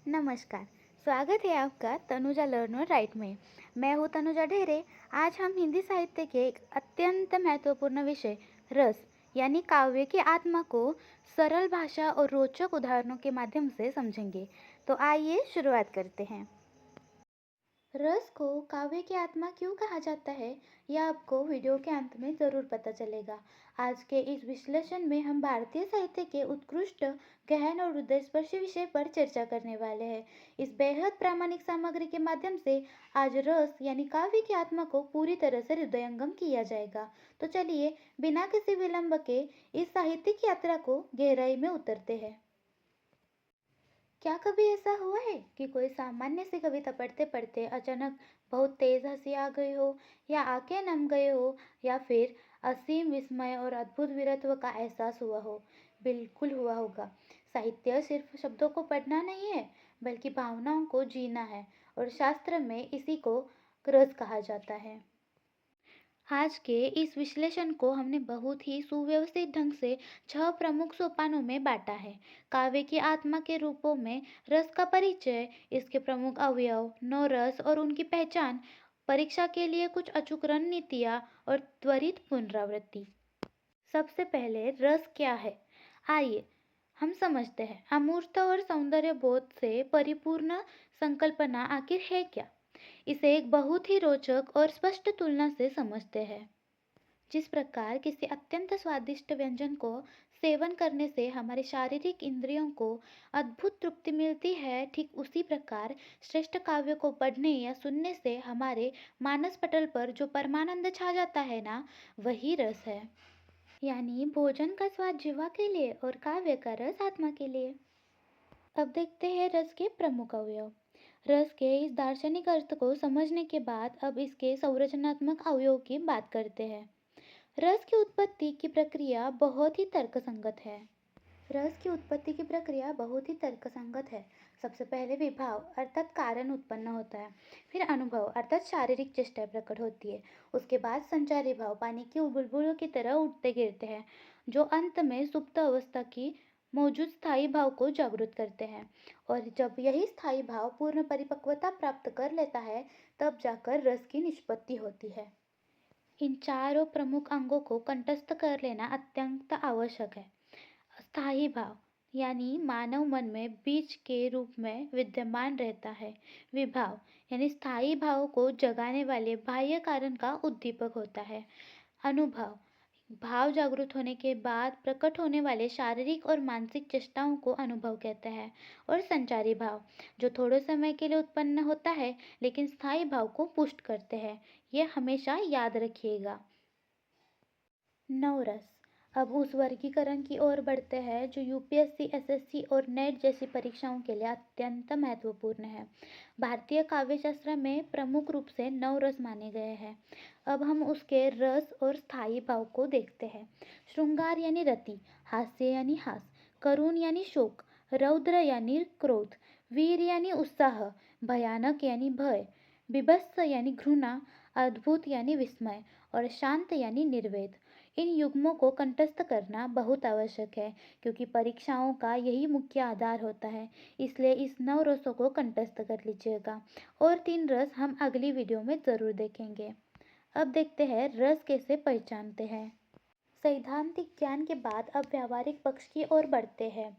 नमस्कार। स्वागत है आपका तनुजा लर्न और राइट में। मैं हूँ तनुजा ढेरे। आज हम हिंदी साहित्य के एक अत्यंत महत्वपूर्ण विषय रस यानी काव्य की आत्मा को सरल भाषा और रोचक उदाहरणों के माध्यम से समझेंगे। तो आइए शुरुआत करते हैं। रस को काव्य की आत्मा क्यों कहा जाता है, यह आपको वीडियो के अंत में ज़रूर पता चलेगा। आज के इस विश्लेषण में हम भारतीय साहित्य के उत्कृष्ट, गहन और हृदयस्पर्शी विषय पर चर्चा करने वाले हैं। इस बेहद प्रामाणिक सामग्री के माध्यम से आज रस यानी काव्य की आत्मा को पूरी तरह से हृदयंगम किया जाएगा। तो चलिए बिना किसी विलंब के इस साहित्यिक यात्रा को गहराई में उतरते हैं। क्या कभी ऐसा हुआ है कि कोई सामान्य सी कविता पढ़ते पढ़ते अचानक बहुत तेज हंसी आ गई हो, या आंखें नम गए हो, या फिर असीम विस्मय और अद्भुत वीरत्व का एहसास हुआ हो? बिल्कुल हुआ होगा। साहित्य सिर्फ शब्दों को पढ़ना नहीं है, बल्कि भावनाओं को जीना है, और शास्त्र में इसी को रस कहा जाता है। आज के इस विश्लेषण को हमने बहुत ही सुव्यवस्थित ढंग से 6 प्रमुख सोपानों में बांटा है। काव्य की आत्मा के रूपों में रस का परिचय, इसके प्रमुख अवयव, 9 रस और उनकी पहचान, परीक्षा के लिए कुछ अचूक रणनीतियाँ और त्वरित पुनरावृत्ति। सबसे पहले रस क्या है, आइए हम समझते हैं। अमूर्त और सौंदर्य बोध से परिपूर्ण संकल्पना आखिर है क्या? इसे एक बहुत ही रोचक और स्पष्ट तुलना से समझते हैं। जिस प्रकार किसी अत्यंत स्वादिष्ट व्यंजन को सेवन करने से हमारी शारीरिक इंद्रियों को अद्भुत तृप्ति मिलती है, ठीक उसी प्रकार श्रेष्ठ काव्य को पढ़ने या सुनने से हमारे मानस पटल पर जो परमानंद छा जाता है ना, वही रस है। यानी भोजन का स्वाद जीवा के लिए और काव्य का रस आत्मा के लिए। अब देखते हैं रस के प्रमुख अवयव। रस के इस दार्शनिक अर्थ को समझने के बाद अब इसके संरचनात्मक अवयव की बात करते हैं। रस की उत्पत्ति की प्रक्रिया बहुत ही तर्कसंगत है। रस की उत्पत्ति की प्रक्रिया बहुत ही तर्कसंगत है। सबसे पहले विभाव अर्थात कारण उत्पन्न होता है, फिर अनुभव अर्थात शारीरिक चेष्टा प्रकट होती है, उसके बाद संचारी भाव पानी की बुलबुलों की तरह उठते गिरते हैं, जो अंत में सुप्त अवस्था की मौजूद स्थायी भाव को जागृत करते हैं। और जब यही स्थायी भाव पूर्ण परिपक्वता प्राप्त कर लेता है, तब जाकर रस की निष्पत्ति होती है। इन चारों प्रमुख अंगों को कंठस्थ कर लेना अत्यंत आवश्यक है। स्थायी भाव यानी मानव मन में बीज के रूप में विद्यमान रहता है। विभाव यानी स्थायी भाव को जगाने वाले बाह्य कारण का उद्दीपक होता है। अनुभव भाव जागृत होने के बाद प्रकट होने वाले शारीरिक और मानसिक चेष्टाओं को अनुभव कहते हैं। और संचारी भाव जो थोड़े समय के लिए उत्पन्न होता है, लेकिन स्थायी भाव को पुष्ट करते हैं। यह हमेशा याद रखिएगा। नवरस। अब उस वर्गीकरण की ओर बढ़ते हैं जो यूपीएससी, एसएससी और नेट जैसी परीक्षाओं के लिए अत्यंत महत्वपूर्ण है। भारतीय काव्यशास्त्र में प्रमुख रूप से 9 रस माने गए हैं। अब हम उसके रस और स्थायी भाव को देखते हैं। श्रृंगार यानी रति, हास्य यानी हास, करुण यानी शोक, रौद्र यानी क्रोध, वीर यानी उत्साह, भयानक यानी भय, बीभत्स यानी घृणा, अद्भुत यानी विस्मय, और शांत यानी निर्वेद। इन युग्मों को कंठस्थ करना बहुत आवश्यक है, क्योंकि परीक्षाओं का यही मुख्य आधार होता है। इसलिए इस 9 रसों को कंठस्थ कर लीजिएगा। और 3 रस हम अगली वीडियो में ज़रूर देखेंगे। अब देखते हैं रस कैसे पहचानते हैं। सैद्धांतिक ज्ञान के बाद अब व्यावहारिक पक्ष की ओर बढ़ते हैं।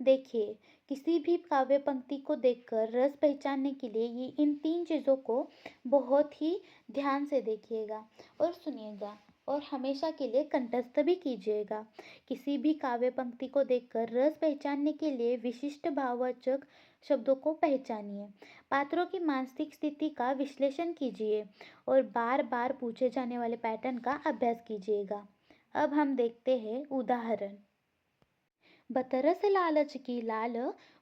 देखिए, किसी भी काव्य पंक्ति को देखकर रस पहचानने के लिए ये इन 3 चीज़ों को बहुत ही ध्यान से देखिएगा और सुनिएगा, और हमेशा के लिए कंठस्थ भी कीजिएगा। किसी भी काव्य पंक्ति को देखकर रस पहचानने के लिए विशिष्ट भाववाचक शब्दों को पहचानिए, पात्रों की मानसिक स्थिति का विश्लेषण कीजिए, और बार बार पूछे जाने वाले पैटर्न का अभ्यास कीजिएगा। अब हम देखते हैं उदाहरण। बतरस लालच की लाल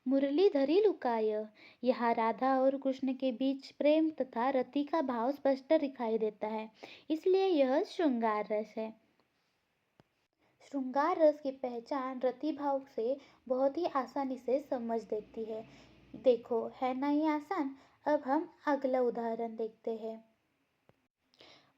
मुरली धरी लुकाय। यहाँ राधा और कृष्ण के बीच प्रेम तथा रति का भाव स्पष्ट दिखाई देता है, इसलिए यह श्रृंगार रस है। श्रृंगार रस की पहचान रति भाव से बहुत ही आसानी से समझ देती है। देखो, है ना ये आसान। अब हम अगला उदाहरण देखते हैं।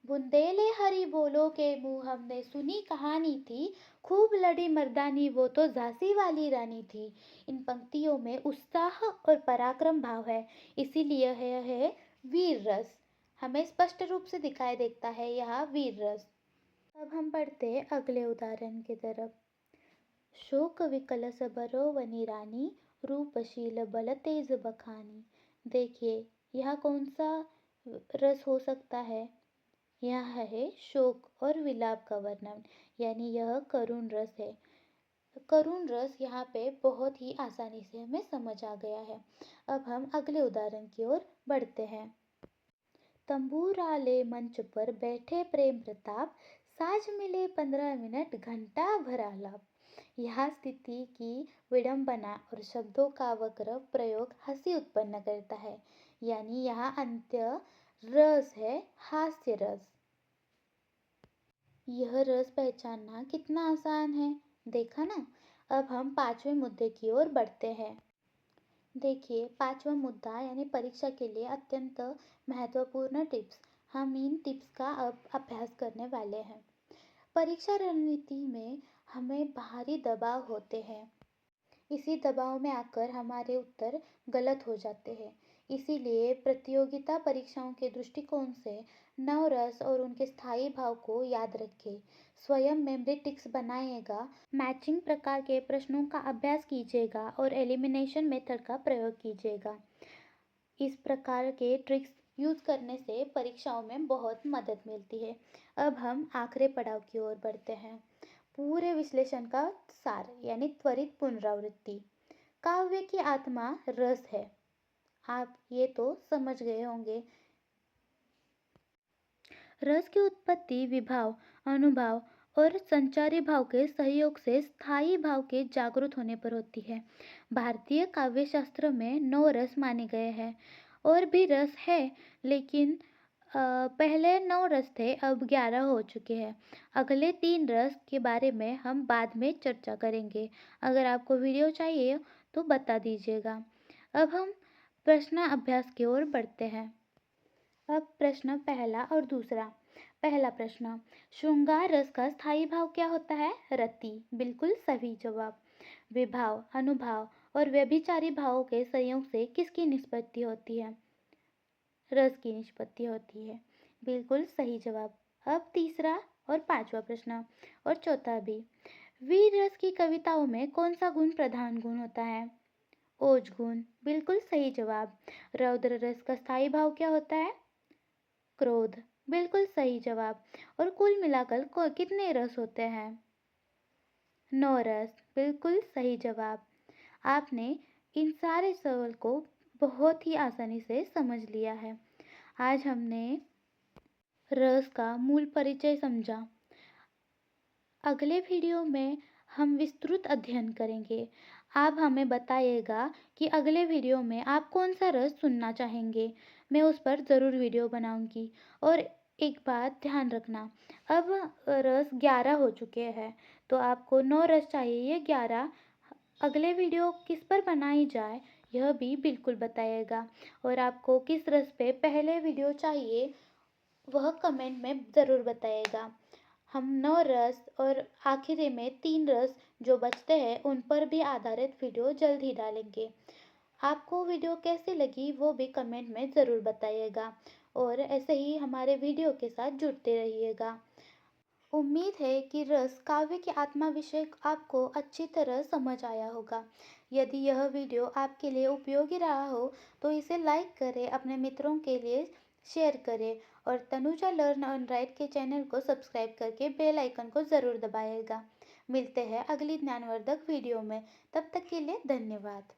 बुंदेले हरी बोलो के मुँह हमने सुनी कहानी थी, खूब लड़ी मर्दानी वो तो झांसी वाली रानी थी। इन पंक्तियों में उत्साह और पराक्रम भाव है, इसीलिए यह है वीर रस। हमें स्पष्ट रूप से दिखाई देता है यह वीर रस। अब हम बढ़ते हैं अगले उदाहरण की तरफ। शोक विकल सबरो वनी रानी, रूपशील बल तेज बखानी। देखिए, यह कौन सा रस हो सकता है? यह है शोक और विलाप का वर्णन, यानी यह करुण रस है। करुण रस यहाँ पे बहुत ही आसानी से हमें समझ आ गया है। अब हम अगले उदाहरण की ओर बढ़ते हैं। तंबूराले मंच पर बैठे प्रेम प्रताप, साज मिले 15 मिनट घंटा भर आलाप। यहाँ स्थिति की विडंबना और शब्दों का वक्र प्रयोग हंसी उत्पन्न करता है, यानी यहाँ अंत्य रस है हास्य रस। यह रस पहचानना कितना आसान है, देखा ना। अब हम पांचवें मुद्दे की ओर बढ़ते हैं। देखिए, पांचवा मुद्दा यानी परीक्षा के लिए अत्यंत महत्वपूर्ण टिप्स। हम इन टिप्स का अब अभ्यास करने वाले हैं। परीक्षा रणनीति में हमें बाहरी दबाव होते हैं, इसी दबाव में आकर हमारे उत्तर गलत हो जाते हैं। इसीलिए प्रतियोगिता परीक्षाओं के दृष्टिकोण से नवरस और उनके स्थायी भाव को याद रखें। स्वयं मेमोरी टिक्स बनाइएगा, मैचिंग प्रकार के प्रश्नों का अभ्यास कीजिएगा और एलिमिनेशन मेथड का प्रयोग कीजिएगा। इस प्रकार के ट्रिक्स यूज़ करने से परीक्षाओं में बहुत मदद मिलती है। अब हम आखिरी पड़ाव की ओर बढ़ते हैं। पूरे विश्लेषण का सार यानी त्वरित पुनरावृत्ति। काव्य की आत्मा रस है, आप ये तो समझ गए होंगे। रस की उत्पत्ति विभाव, अनुभाव और संचारी भाव के सहयोग से स्थायी भाव के जागृत होने पर होती है। भारतीय काव्य शास्त्र में 9 रस माने गए हैं। और भी रस है, लेकिन पहले 9 रस थे, अब 11 हो चुके हैं। अगले 3 रस के बारे में हम बाद में चर्चा करेंगे। अगर आपको वीडियो चाहिए तो बता दीजिएगा। अब हम प्रश्न अभ्यास की ओर बढ़ते हैं। अब प्रश्न पहला और दूसरा। पहला प्रश्न, श्रृंगार रस का स्थायी भाव क्या होता है? रति। बिल्कुल सही जवाब। विभाव, अनुभाव और व्यभिचारी भावों के संयोग से किसकी निष्पत्ति होती है? रस की निष्पत्ति होती है। बिल्कुल सही जवाब। अब तीसरा और पांचवा प्रश्न और चौथा भी। वीर रस की कविताओं में कौन सा गुण प्रधान गुण होता है? ओज गुण। बिल्कुल सही जवाब। रौद्र रस का स्थायी भाव क्या होता है? क्रोध। बिल्कुल सही जवाब। और कुल मिलाकर कितने रस होते हैं? 9 रस। बिल्कुल सही जवाब। आपने इन सारे सवाल को बहुत ही आसानी से समझ लिया है। आज हमने रस का मूल परिचय समझा। अगले वीडियो में हम विस्तृत अध्ययन करेंगे। आप हमें बताइएगा कि अगले वीडियो में आप कौन सा रस सुनना चाहेंगे। मैं उस पर ज़रूर वीडियो बनाऊंगी। और एक बात ध्यान रखना, अब रस 11 हो चुके हैं, तो आपको 9 रस चाहिए, ये 11। अगले वीडियो किस पर बनाई जाए यह भी बिल्कुल बताइएगा। और आपको किस रस पे पहले वीडियो चाहिए वह कमेंट में ज़रूर बताइएगा। हम 9 रस और आखिरी में 3 रस जो बचते हैं उन पर भी आधारित वीडियो जल्द ही डालेंगे। आपको वीडियो कैसी लगी वो भी कमेंट में ज़रूर बताइएगा और ऐसे ही हमारे वीडियो के साथ जुड़ते रहिएगा। उम्मीद है कि रस काव्य की आत्मा विषय आपको अच्छी तरह समझ आया होगा। यदि यह वीडियो आपके लिए उपयोगी रहा हो तो इसे लाइक करें, अपने मित्रों के लिए शेयर करें और तनुजा लर्न एंड राइट के चैनल को सब्सक्राइब करके बेल आइकन को ज़रूर दबाइएगा। मिलते हैं अगली ज्ञानवर्धक वीडियो में, तब तक के लिए धन्यवाद।